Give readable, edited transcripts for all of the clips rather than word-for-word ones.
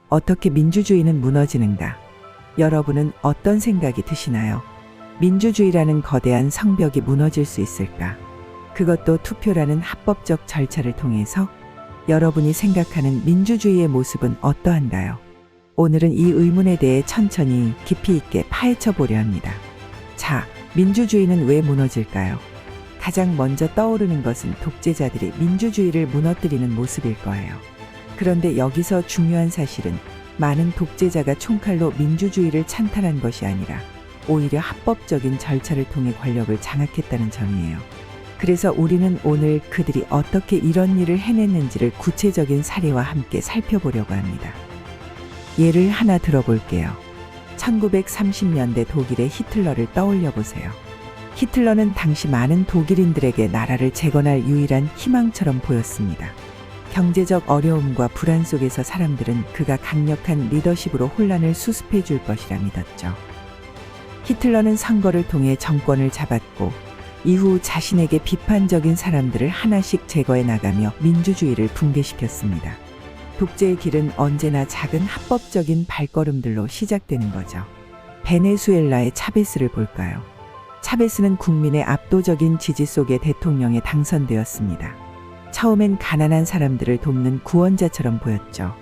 어떻게 민주주의는 무너지는가? 여러분은 어떤 생각이 드시나요? 민주주의라는 거대한 성벽이 무너질 수 있을까? 그것도 투표라는 합법적 절차를 통해서 여러분이 생각하는 민주주의의 모습은 어떠한가요? 오늘은 이 의문에 대해 천천히 깊이 있게 파헤쳐 보려 합니다. 자, 민주주의는 왜 무너질까요? 가장 먼저 떠오르는 것은 독재자들이 민주주의를 무너뜨리는 모습일 거예요. 그런데 여기서 중요한 사실은 많은 독재자가 총칼로 민주주의를 찬탈한 것이 아니라 오히려 합법적인 절차를 통해 권력을 장악했다는 점이에요. 그래서 우리는 오늘 그들이 어떻게 이런 일을 해냈는지를 구체적인 사례와 함께 살펴보려고 합니다. 예를 하나 들어볼게요. 1930년대 독일의 히틀러를 떠올려 보세요. 히틀러는 당시 많은 독일인들에게 나라를 재건할 유일한 희망처럼 보였습니다. 경제적 어려움과 불안 속에서 사람들은 그가 강력한 리더십으로 혼란을 수습해 줄 것이라 믿었죠. 히틀러는 선거를 통해 정권을 잡았고 이후 자신에게 비판적인 사람들을 하나씩 제거해 나가며 민주주의를 붕괴시켰습니다. 독재의 길은 언제나 작은 합법적인 발걸음들로 시작되는 거죠. 베네수엘라의 차베스를 볼까요? 차베스는 국민의 압도적인 지지 속에 대통령에 당선되었습니다. 처음엔 가난한 사람들을 돕는 구원자처럼 보였죠.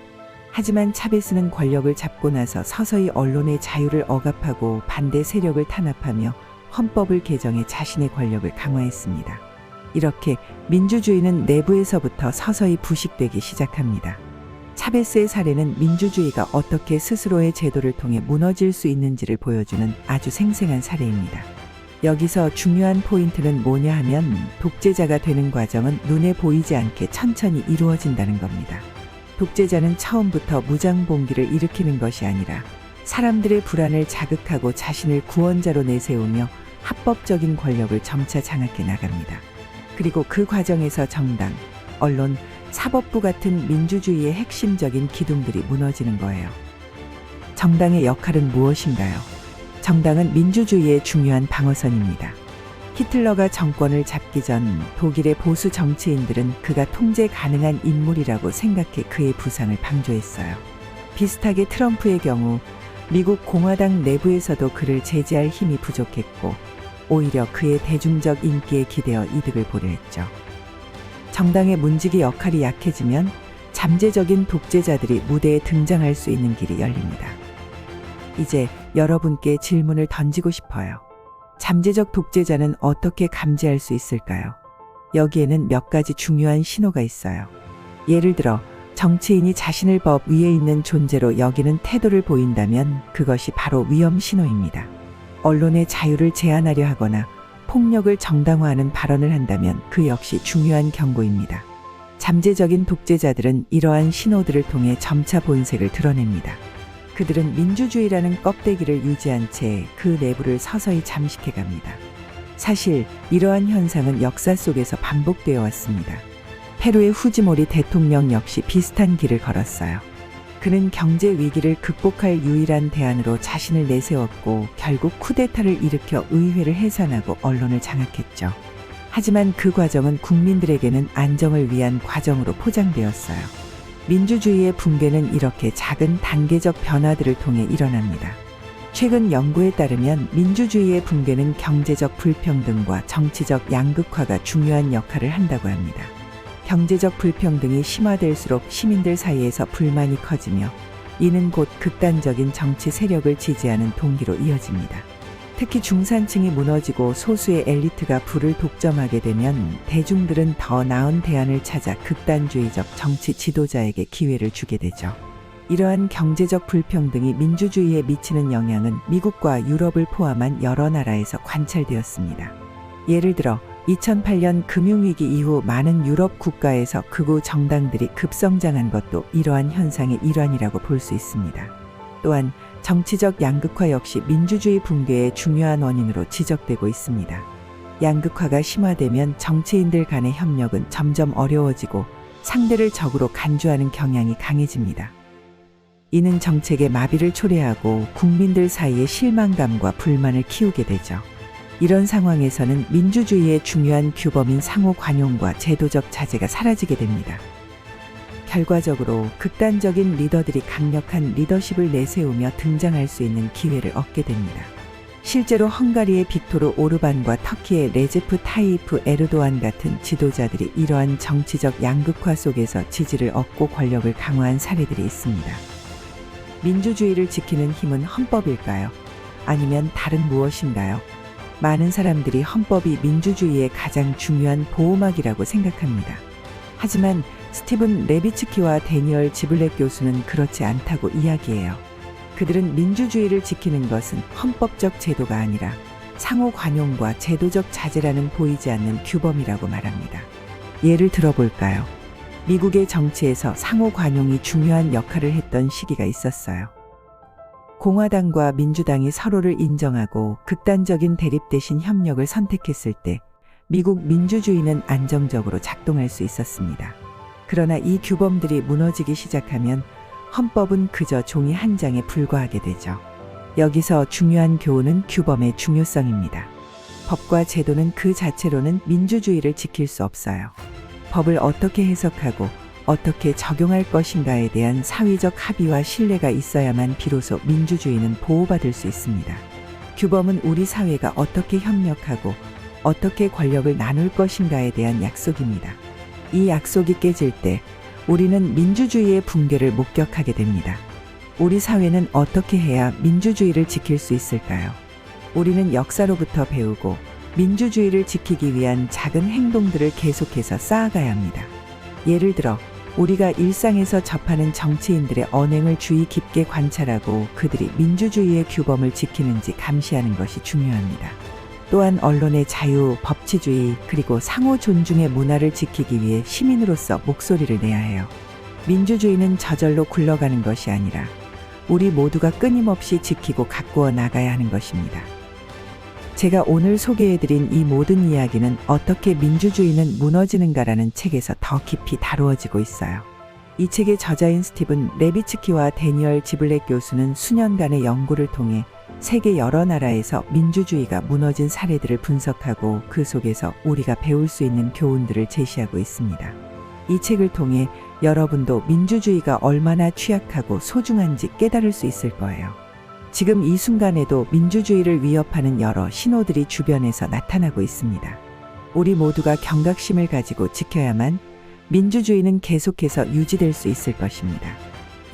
하지만 차베스는 권력을 잡고 나서 서서히 언론의 자유를 억압하고 반대 세력을 탄압하며 헌법을 개정해 자신의 권력을 강화했습니다. 이렇게 민주주의는 내부에서부터 서서히 부식되기 시작합니다. 차베스의 사례는 민주주의가 어떻게 스스로의 제도를 통해 무너질 수 있는지를 보여주는 아주 생생한 사례입니다. 여기서 중요한 포인트는 뭐냐 하면 독재자가 되는 과정은 눈에 보이지 않게 천천히 이루어진다는 겁니다. 독재자는 처음부터 무장봉기를 일으키는 것이 아니라 사람들의 불안을 자극하고 자신을 구원자로 내세우며 합법적인 권력을 점차 장악해 나갑니다. 그리고 그 과정에서 정당, 언론, 사법부 같은 민주주의의 핵심적인 기둥들이 무너지는 거예요. 정당의 역할은 무엇인가요? 정당은 민주주의의 중요한 방어선입니다. 히틀러가 정권을 잡기 전 독일의 보수 정치인들은 그가 통제 가능한 인물이라고 생각해 그의 부상을 방조했어요. 비슷하게 트럼프의 경우 미국 공화당 내부에서도 그를 제재할 힘이 부족했고 오히려 그의 대중적 인기에 기대어 이득을 보려 했죠. 정당의 문지기 역할이 약해지면 잠재적인 독재자들이 무대에 등장할 수 있는 길이 열립니다. 이제 여러분께 질문을 던지고 싶어요. 잠재적 독재자는 어떻게 감지할 수 있을까요? 여기에는 몇 가지 중요한 신호가 있어요. 예를 들어 정치인이 자신을 법 위에 있는 존재로 여기는 태도를 보인다면 그것이 바로 위험 신호입니다. 언론의 자유를 제한하려 하거나 폭력을 정당화하는 발언을 한다면 그 역시 중요한 경고입니다. 잠재적인 독재자들은 이러한 신호들을 통해 점차 본색을 드러냅니다. 그들은 민주주의라는 껍데기를 유지한 채 그 내부를 서서히 잠식해 갑니다. 사실 이러한 현상은 역사 속에서 반복되어 왔습니다. 페루의 후지모리 대통령 역시 비슷한 길을 걸었어요. 그는 경제 위기를 극복할 유일한 대안으로 자신을 내세웠고 결국 쿠데타를 일으켜 의회를 해산하고 언론을 장악했죠. 하지만 그 과정은 국민들에게는 안정을 위한 과정으로 포장되었어요. 민주주의의 붕괴는 이렇게 작은 단계적 변화들을 통해 일어납니다. 최근 연구에 따르면 민주주의의 붕괴는 경제적 불평등과 정치적 양극화가 중요한 역할을 한다고 합니다. 경제적 불평등이 심화될수록 시민들 사이에서 불만이 커지며 이는 곧 극단적인 정치 세력을 지지하는 동기로 이어집니다. 특히 중산층이 무너지고 소수의 엘리트가 부를 독점하게 되면 대중들은 더 나은 대안을 찾아 극단주의적 정치 지도자에게 기회를 주게 되죠. 이러한 경제적 불평등이 민주주의에 미치는 영향은 미국과 유럽을 포함한 여러 나라에서 관찰되었습니다. 예를 들어 2008년 금융위기 이후 많은 유럽 국가에서 극우 정당들이 급성장한 것도 이러한 현상의 일환이라고 볼 수 있습니다. 또한 정치적 양극화 역시 민주주의 붕괴의 중요한 원인으로 지적되고 있습니다. 양극화가 심화되면 정치인들 간의 협력은 점점 어려워지고 상대를 적으로 간주하는 경향이 강해집니다. 이는 정책의 마비를 초래하고 국민들 사이의 실망감과 불만을 키우게 되죠. 이런 상황에서는 민주주의의 중요한 규범인 상호 관용과 제도적 자제가 사라지게 됩니다. 결과적으로 극단적인 리더들이 강력한 리더십을 내세우며 등장할 수 있는 기회를 얻게 됩니다. 실제로 헝가리의 빅토르 오르반과 터키의 레제프 타이프 에르도안 같은 지도자들이 이러한 정치적 양극화 속에서 지지를 얻고 권력을 강화한 사례들이 있습니다. 민주주의를 지키는 힘은 헌법일까요? 아니면 다른 무엇인가요? 많은 사람들이 헌법이 민주주의의 가장 중요한 보호막이라고 생각합니다. 하지만 스티븐 레비츠키와 데니얼 지블렉 교수는 그렇지 않다고 이야기해요. 그들은 민주주의를 지키는 것은 헌법적 제도가 아니라 상호 관용과 제도적 자제라는 보이지 않는 규범이라고 말합니다. 예를 들어볼까요? 미국의 정치에서 상호 관용이 중요한 역할을 했던 시기가 있었어요. 공화당과 민주당이 서로를 인정하고 극단적인 대립 대신 협력을 선택했을 때 미국 민주주의는 안정적으로 작동할 수 있었습니다. 그러나 이 규범들이 무너지기 시작하면 헌법은 그저 종이 한 장에 불과하게 되죠. 여기서 중요한 교훈은 규범의 중요성입니다. 법과 제도는 그 자체로는 민주주의를 지킬 수 없어요. 법을 어떻게 해석하고 어떻게 적용할 것인가에 대한 사회적 합의와 신뢰가 있어야만 비로소 민주주의는 보호받을 수 있습니다. 규범은 우리 사회가 어떻게 협력하고 어떻게 권력을 나눌 것인가에 대한 약속입니다. 이 약속이 깨질 때 우리는 민주주의의 붕괴를 목격하게 됩니다. 우리 사회는 어떻게 해야 민주주의를 지킬 수 있을까요? 우리는 역사로부터 배우고 민주주의를 지키기 위한 작은 행동들을 계속해서 쌓아가야 합니다. 예를 들어 우리가 일상에서 접하는 정치인들의 언행을 주의 깊게 관찰하고 그들이 민주주의의 규범을 지키는지 감시하는 것이 중요합니다. 또한 언론의 자유, 법치주의, 그리고 상호 존중의 문화를 지키기 위해 시민으로서 목소리를 내야 해요. 민주주의는 저절로 굴러가는 것이 아니라 우리 모두가 끊임없이 지키고 가꾸어 나가야 하는 것입니다. 제가 오늘 소개해드린 이 모든 이야기는 어떻게 민주주의는 무너지는가라는 책에서 더 깊이 다루어지고 있어요. 이 책의 저자인 스티븐 레비츠키와 데니얼 지블렉 교수는 수년간의 연구를 통해 세계 여러 나라에서 민주주의가 무너진 사례들을 분석하고 그 속에서 우리가 배울 수 있는 교훈들을 제시하고 있습니다. 이 책을 통해 여러분도 민주주의가 얼마나 취약하고 소중한지 깨달을 수 있을 거예요. 지금 이 순간에도 민주주의를 위협하는 여러 신호들이 주변에서 나타나고 있습니다. 우리 모두가 경각심을 가지고 지켜야만 민주주의는 계속해서 유지될 수 있을 것입니다.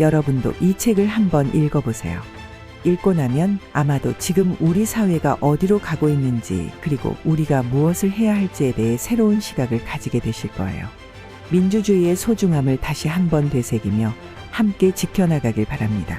여러분도 이 책을 한번 읽어보세요. 읽고 나면 아마도 지금 우리 사회가 어디로 가고 있는지 그리고 우리가 무엇을 해야 할지에 대해 새로운 시각을 가지게 되실 거예요. 민주주의의 소중함을 다시 한번 되새기며 함께 지켜나가길 바랍니다.